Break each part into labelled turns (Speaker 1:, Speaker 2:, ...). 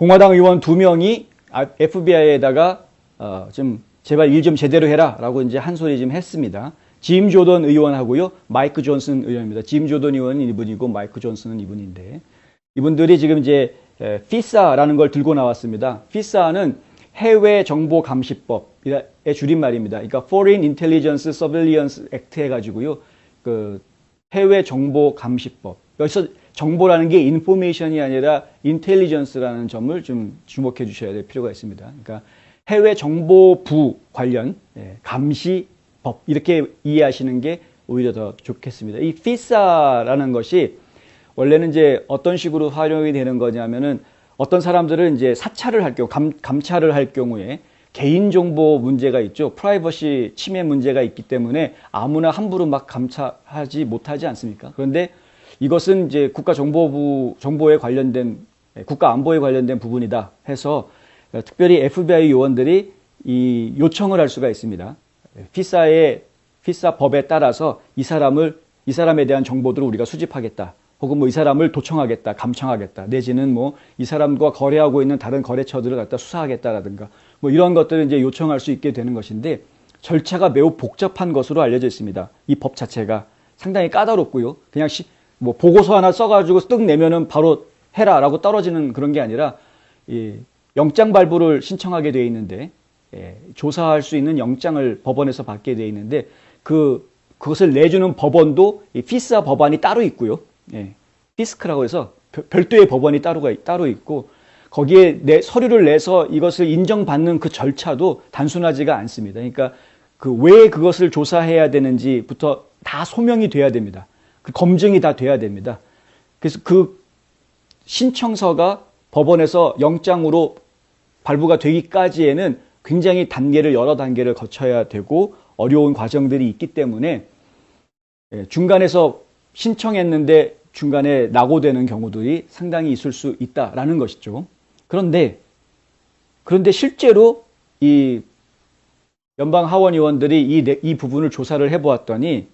Speaker 1: 공화당 의원 2명이 FBI에다가 좀 제발 일 좀 제대로 해라 라고 이제 한 소리 좀 했습니다. 짐 조던 의원하고요, 마이크 존슨 의원입니다. 짐 조던 의원은 이분이고 마이크 존슨은 이분인데, 이분들이 지금 이제 FISA라는 걸 들고 나왔습니다. FISA는 해외 정보 감시법의 줄임말입니다. 그러니까 Foreign Intelligence Surveillance Act 해가지고요, 그 해외 정보 감시법. 여기서 정보라는 게 인포메이션이 아니라 인텔리전스라는 점을 좀 주목해 주셔야 될 필요가 있습니다. 그러니까 해외 정보부 관련 감시법, 이렇게 이해하시는 게 오히려 더 좋겠습니다. 이 FISA라는 것이 원래는 이제 어떤 식으로 활용이 되는 거냐면은, 어떤 사람들은 이제 사찰을 할 경우, 감찰을 할 경우에 개인정보 문제가 있죠. 프라이버시 침해 문제가 있기 때문에 아무나 함부로 막 감찰하지 못하지 않습니까? 그런데 이것은 이제 국가정보부, 정보에 관련된, 국가안보에 관련된 부분이다 해서 특별히 FBI 요원들이 이 요청을 할 수가 있습니다. FISA 법에 따라서 이 사람에 대한 정보들을 우리가 수집하겠다. 혹은 뭐 이 사람을 도청하겠다, 감청하겠다, 내지는 뭐 이 사람과 거래하고 있는 다른 거래처들을 갖다 수사하겠다라든가 뭐 이런 것들을 이제 요청할 수 있게 되는 것인데, 절차가 매우 복잡한 것으로 알려져 있습니다. 이 법 자체가 상당히 까다롭고요. 그냥 뭐 보고서 하나 써가지고 뜩 내면은 바로 해라라고 떨어지는 그런 게 아니라, 영장 발부를 신청하게 되어 있는데, 조사할 수 있는 영장을 법원에서 받게 되어 있는데, 그것을 내주는 법원도 이 FISA 법안이 따로 있고요. 피스크라고 해서 별도의 법원이 따로 있고, 거기에 서류를 내서 이것을 인정받는 그 절차도 단순하지가 않습니다. 그러니까 왜 그것을 조사해야 되는지부터 다 소명이 돼야 됩니다. 그 검증이 다 돼야 됩니다. 그래서 그 신청서가 법원에서 영장으로 발부가 되기까지에는 굉장히 여러 단계를 거쳐야 되고 어려운 과정들이 있기 때문에, 중간에서 신청했는데 중간에 낙오되는 경우들이 상당히 있을 수 있다라는 것이죠. 그런데 실제로 이 연방 하원 의원들이 이 부분을 조사를 해보았더니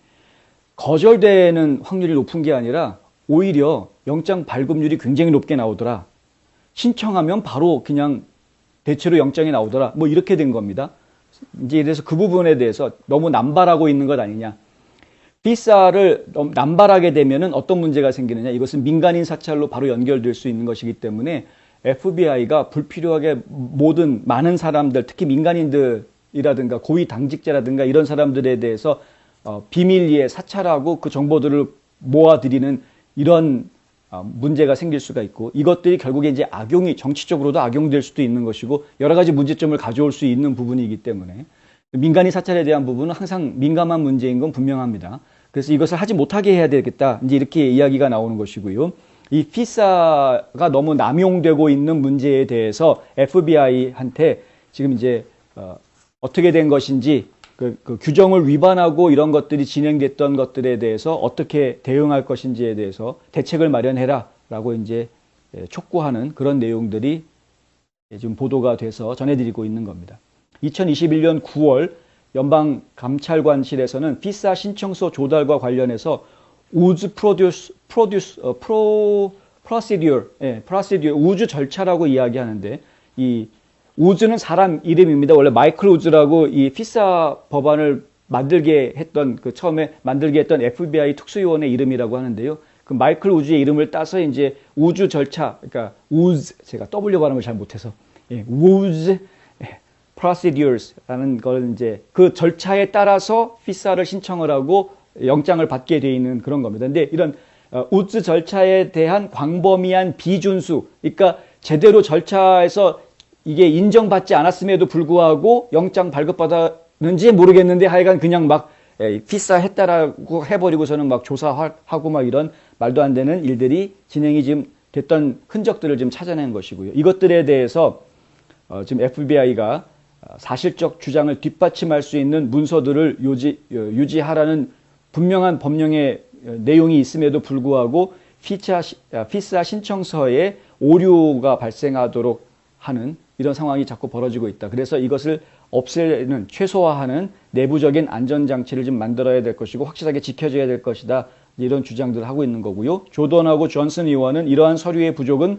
Speaker 1: 거절되는 확률이 높은 게 아니라 오히려 영장 발급률이 굉장히 높게 나오더라. 신청하면 바로 그냥 대체로 영장이 나오더라. 뭐 이렇게 된 겁니다. 이제 그래서 그 부분에 대해서 너무 남발하고 있는 것 아니냐. FISA를 남발하게 되면은 어떤 문제가 생기느냐. 이것은 민간인 사찰로 바로 연결될 수 있는 것이기 때문에 FBI가 불필요하게 많은 사람들, 특히 민간인들이라든가 고위 당직자라든가 이런 사람들에 대해서 비밀리에 사찰하고 그 정보들을 모아들이는 이런 문제가 생길 수가 있고, 이것들이 결국에 이제 정치적으로도 악용될 수도 있는 것이고, 여러 가지 문제점을 가져올 수 있는 부분이기 때문에 민간인 사찰에 대한 부분은 항상 민감한 문제인 건 분명합니다. 그래서 이것을 하지 못하게 해야 되겠다, 이제 이렇게 이야기가 나오는 것이고요. 이 FISA가 너무 남용되고 있는 문제에 대해서 FBI한테 지금 이제 어떻게 된 것인지, 그 규정을 위반하고 이런 것들이 진행됐던 것들에 대해서 어떻게 대응할 것인지에 대해서 대책을 마련해라 라고 이제 촉구하는 그런 내용들이 지금 보도가 돼서 전해드리고 있는 겁니다. 2021년 9월 연방감찰관실에서는 FISA 신청서 조달과 관련해서 우즈 프로시디어, 우즈 절차라고 이야기하는데, 이 우즈는 사람 이름입니다. 원래 마이클 우즈라고 이 FISA 법안을 처음에 만들게 했던 FBI 특수요원의 이름이라고 하는데요. 그 마이클 우즈의 이름을 따서 이제 우즈 절차, 그러니까 제가 W 발음을 잘 못해서, 우즈 procedures라는 걸 이제 그 절차에 따라서 FISA를 신청을 하고 영장을 받게 돼 있는 그런 겁니다. 근데 이런 우즈 절차에 대한 광범위한 비준수, 그러니까 제대로 절차에서 이게 인정받지 않았음에도 불구하고 영장 발급받았는지 모르겠는데 하여간 그냥 막 FISA 했다라고 해버리고서는 막 조사하고 막 이런 말도 안 되는 일들이 진행이 지금 됐던 흔적들을 좀 찾아낸 것이고요. 이것들에 대해서 지금 FBI가 사실적 주장을 뒷받침할 수 있는 문서들을 유지하라는 분명한 법령의 내용이 있음에도 불구하고 FISA 신청서에 오류가 발생하도록 하는 이런 상황이 자꾸 벌어지고 있다. 그래서 이것을 없애는, 최소화하는 내부적인 안전장치를 좀 만들어야 될 것이고 확실하게 지켜져야 될 것이다. 이런 주장들을 하고 있는 거고요. 조던하고 존슨 의원은 이러한 서류의 부족은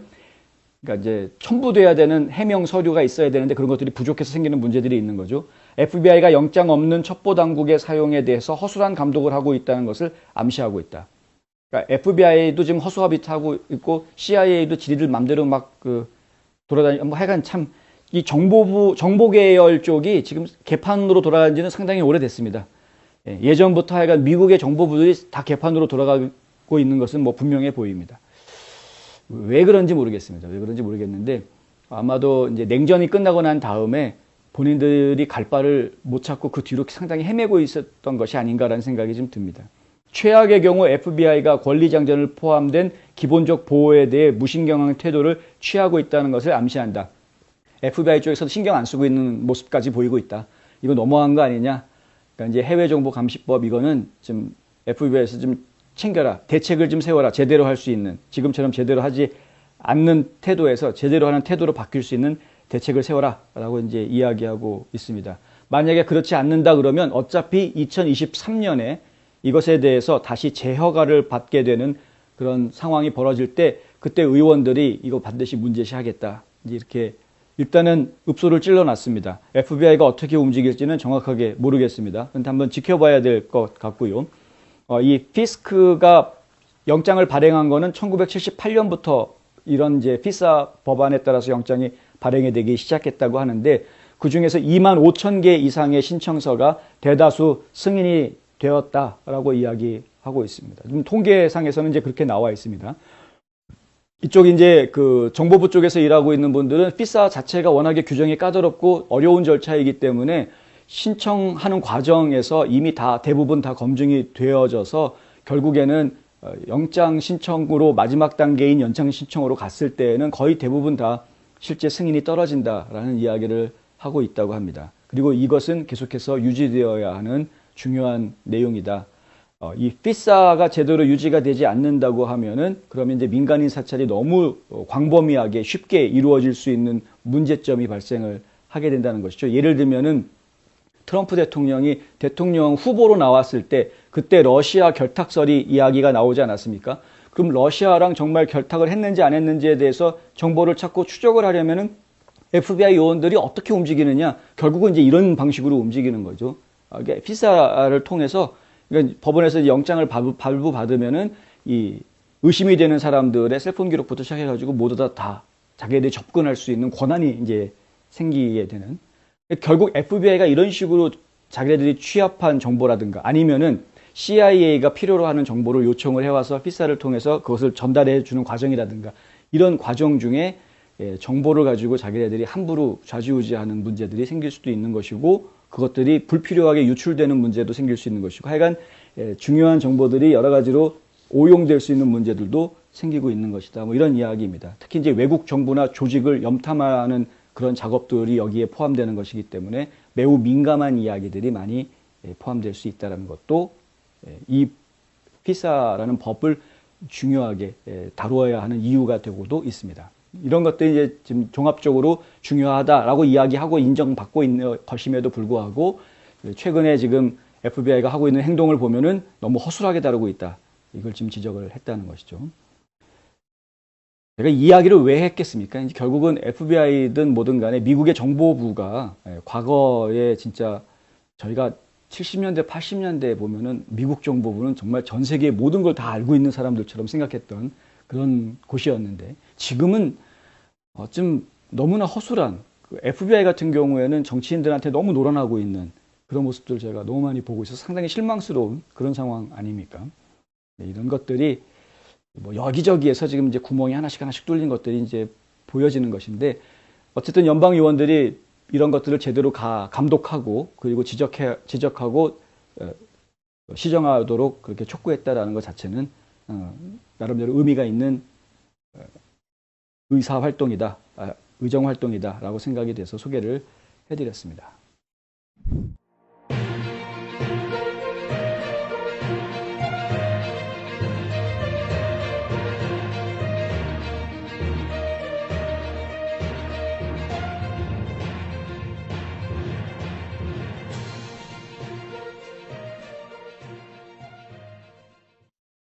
Speaker 1: 그러니까 이제 첨부돼야 되는 해명 서류가 있어야 되는데 그런 것들이 부족해서 생기는 문제들이 있는 거죠. FBI가 영장 없는 첩보 당국의 사용에 대해서 허술한 감독을 하고 있다는 것을 암시하고 있다. 그러니까 FBI도 지금 허수아비하고 있고 CIA도 지리들 맘대로 막 돌아다니, 하여간 참 이 정보계열 쪽이 지금 개판으로 돌아간 지는 상당히 오래됐습니다. 예전부터 하여간 미국의 정보부들이 다 개판으로 돌아가고 있는 것은 뭐 분명해 보입니다. 왜 그런지 모르겠습니다. 왜 그런지 모르겠는데 아마도 이제 냉전이 끝나고 난 다음에 본인들이 갈 바를 못 찾고 그 뒤로 상당히 헤매고 있었던 것이 아닌가라는 생각이 좀 듭니다. 최악의 경우 FBI가 권리장전을 포함된 기본적 보호에 대해 무신경한 태도를 취하고 있다는 것을 암시한다. FBI 쪽에서도 신경 안 쓰고 있는 모습까지 보이고 있다. 이거 너무한 거 아니냐? 그러니까 이제 해외정보감시법 이거는 좀 FBI에서 좀 챙겨라. 대책을 좀 세워라. 제대로 할 수 있는. 지금처럼 제대로 하지 않는 태도에서 제대로 하는 태도로 바뀔 수 있는 대책을 세워라. 라고 이제 이야기하고 있습니다. 만약에 그렇지 않는다 그러면 어차피 2023년에 이것에 대해서 다시 재허가를 받게 되는 그런 상황이 벌어질 때 그때 의원들이 이거 반드시 문제시하겠다. 이제 이렇게 일단은 읍소를 찔러놨습니다. FBI가 어떻게 움직일지는 정확하게 모르겠습니다. 그런데 한번 지켜봐야 될 것 같고요. 이 피스크가 영장을 발행한 거는 1978년부터 이런 이제 피사 법안에 따라서 영장이 발행이 되기 시작했다고 하는데 그 중에서 2만 5천 개 이상의 신청서가 대다수 승인이 되었다라고 이야기하고 있습니다. 통계상에서는 이제 그렇게 나와 있습니다. 이쪽 이제 그 정보부 쪽에서 일하고 있는 분들은 피사 자체가 워낙에 규정이 까다롭고 어려운 절차이기 때문에 신청하는 과정에서 이미 다 대부분 다 검증이 되어져서 결국에는 영장 신청으로 마지막 단계인 연장 신청으로 갔을 때에는 거의 대부분 다 실제 승인이 떨어진다라는 이야기를 하고 있다고 합니다. 그리고 이것은 계속해서 유지되어야 하는 중요한 내용이다. 이 피사가 제대로 유지가 되지 않는다고 하면은 그러면 이제 민간인 사찰이 너무 광범위하게 쉽게 이루어질 수 있는 문제점이 발생을 하게 된다는 것이죠. 예를 들면은 트럼프 대통령이 대통령 후보로 나왔을 때 그때 러시아 결탁설이 이야기가 나오지 않았습니까? 그럼 러시아랑 정말 결탁을 했는지 안 했는지에 대해서 정보를 찾고 추적을 하려면은 FBI 요원들이 어떻게 움직이느냐? 결국은 이제 이런 방식으로 움직이는 거죠. 이게 피사를 통해서 그러니까 법원에서 영장을 발부받으면은 이 의심이 되는 사람들의 셀폰 기록부터 시작해가지고 모두 다 자기들이 접근할 수 있는 권한이 이제 생기게 되는. 결국 FBI가 이런 식으로 자기들이 취합한 정보라든가 아니면은 CIA가 필요로 하는 정보를 요청을 해와서 피사를 통해서 그것을 전달해 주는 과정이라든가 이런 과정 중에 정보를 가지고 자기네들이 함부로 좌지우지하는 문제들이 생길 수도 있는 것이고 그것들이 불필요하게 유출되는 문제도 생길 수 있는 것이고 하여간 중요한 정보들이 여러 가지로 오용될 수 있는 문제들도 생기고 있는 것이다. 뭐 이런 이야기입니다. 특히 이제 외국 정부나 조직을 염탐하는 그런 작업들이 여기에 포함되는 것이기 때문에 매우 민감한 이야기들이 많이 포함될 수 있다는 것도 이 피사라는 법을 중요하게 다루어야 하는 이유가 되고도 있습니다. 이런 것들이 이제 지금 종합적으로 중요하다라고 이야기하고 인정받고 있는 것임에도 불구하고 최근에 지금 FBI가 하고 있는 행동을 보면은 너무 허술하게 다루고 있다. 이걸 지금 지적을 했다는 것이죠. 제가 이야기를 왜 했겠습니까? 이제 결국은 FBI든 뭐든 간에 미국의 정보부가 과거에 진짜 저희가 70년대, 80년대에 보면은 미국 정보부는 정말 전 세계의 모든 걸 다 알고 있는 사람들처럼 생각했던 그런 곳이었는데 지금은 좀 너무나 허술한 FBI 같은 경우에는 정치인들한테 너무 놀아나고 있는 그런 모습들을 제가 너무 많이 보고 있어서 상당히 실망스러운 그런 상황 아닙니까? 이런 것들이 뭐 여기저기에서 지금 이제 구멍이 하나씩 뚫린 것들이 이제 보여지는 것인데 어쨌든 연방 의원들이 이런 것들을 제대로 감독하고 그리고 지적하고 시정하도록 그렇게 촉구했다라는 것 자체는 나름대로 의미가 있는 의사 활동이다, 의정 활동이다라고 생각이 돼서 소개를 해드렸습니다.